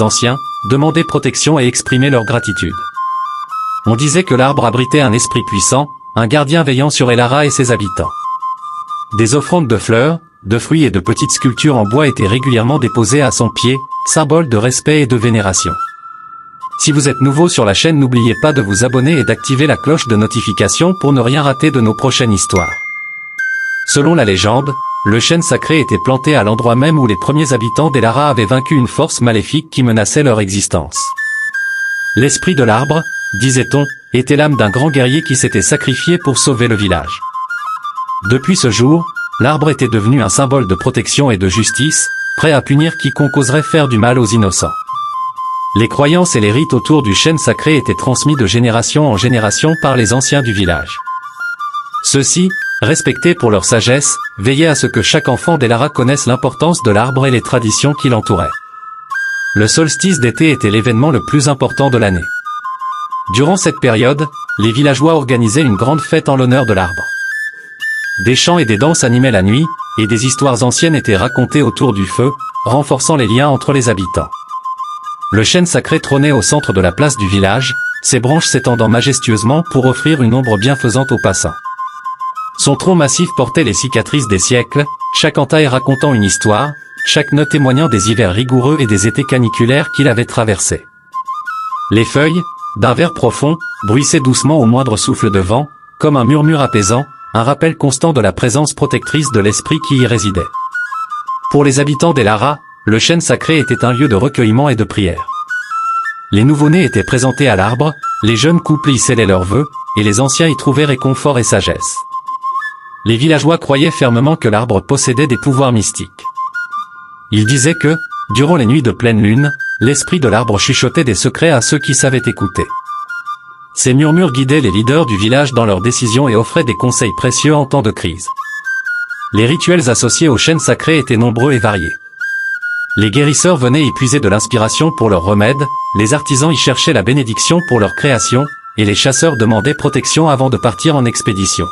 anciens, demandaient protection et exprimaient leur gratitude. On disait que l'arbre abritait un esprit puissant, un gardien veillant sur Elara et ses habitants. Des offrandes de fleurs, de fruits et de petites sculptures en bois étaient régulièrement déposées à son pied, symbole de respect et de vénération. Si vous êtes nouveau sur la chaîne, n'oubliez pas de vous abonner et d'activer la cloche de notification pour ne rien rater de nos prochaines histoires. Selon la légende, le chêne sacré était planté à l'endroit même où les premiers habitants d'Elara avaient vaincu une force maléfique qui menaçait leur existence. L'esprit de l'arbre, disait-on, était l'âme d'un grand guerrier qui s'était sacrifié pour sauver le village. Depuis ce jour, l'arbre était devenu un symbole de protection et de justice, prêt à punir quiconque oserait faire du mal aux innocents. Les croyances et les rites autour du chêne sacré étaient transmis de génération en génération par les anciens du village. Ceux-ci, respectés pour leur sagesse, veillaient à ce que chaque enfant d'Elara connaisse l'importance de l'arbre et les traditions qui l'entouraient. Le solstice d'été était l'événement le plus important de l'année. Durant cette période, les villageois organisaient une grande fête en l'honneur de l'arbre. Des chants et des danses animaient la nuit, et des histoires anciennes étaient racontées autour du feu, renforçant les liens entre les habitants. Le chêne sacré trônait au centre de la place du village, ses branches s'étendant majestueusement pour offrir une ombre bienfaisante aux passants. Son tronc massif portait les cicatrices des siècles, chaque entaille racontant une histoire, chaque nœud témoignant des hivers rigoureux et des étés caniculaires qu'il avait traversés. Les feuilles, d'un vert profond, bruissaient doucement au moindre souffle de vent, comme un murmure apaisant, un rappel constant de la présence protectrice de l'esprit qui y résidait. Pour les habitants d'Elara, le chêne sacré était un lieu de recueillement et de prière. Les nouveau-nés étaient présentés à l'arbre, les jeunes couples y scellaient leurs vœux, et les anciens y trouvaient réconfort et sagesse. Les villageois croyaient fermement que l'arbre possédait des pouvoirs mystiques. Ils disaient que, durant les nuits de pleine lune, l'esprit de l'arbre chuchotait des secrets à ceux qui savaient écouter. Ces murmures guidaient les leaders du village dans leurs décisions et offraient des conseils précieux en temps de crise. Les rituels associés au chêne sacré étaient nombreux et variés. Les guérisseurs venaient y puiser de l'inspiration pour leurs remèdes, les artisans y cherchaient la bénédiction pour leur création, et les chasseurs demandaient protection avant de partir en expédition.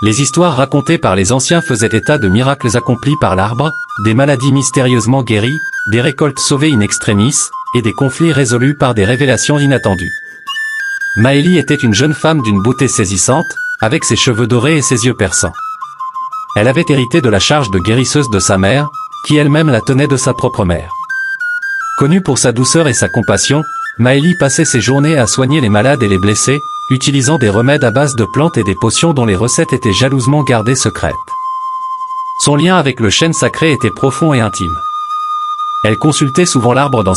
Les histoires racontées par les anciens faisaient état de miracles accomplis par l'arbre, des maladies mystérieusement guéries, des récoltes sauvées in extremis, et des conflits résolus par des révélations inattendues. Maëlie était une jeune femme d'une beauté saisissante, avec ses cheveux dorés et ses yeux perçants. Elle avait hérité de la charge de guérisseuse de sa mère, qui elle-même la tenait de sa propre mère. Connue pour sa douceur et sa compassion, Maëlie passait ses journées à soigner les malades et les blessés, utilisant des remèdes à base de plantes et des potions dont les recettes étaient jalousement gardées secrètes. Son lien avec le chêne sacré était profond et intime. Elle consultait souvent l'arbre dans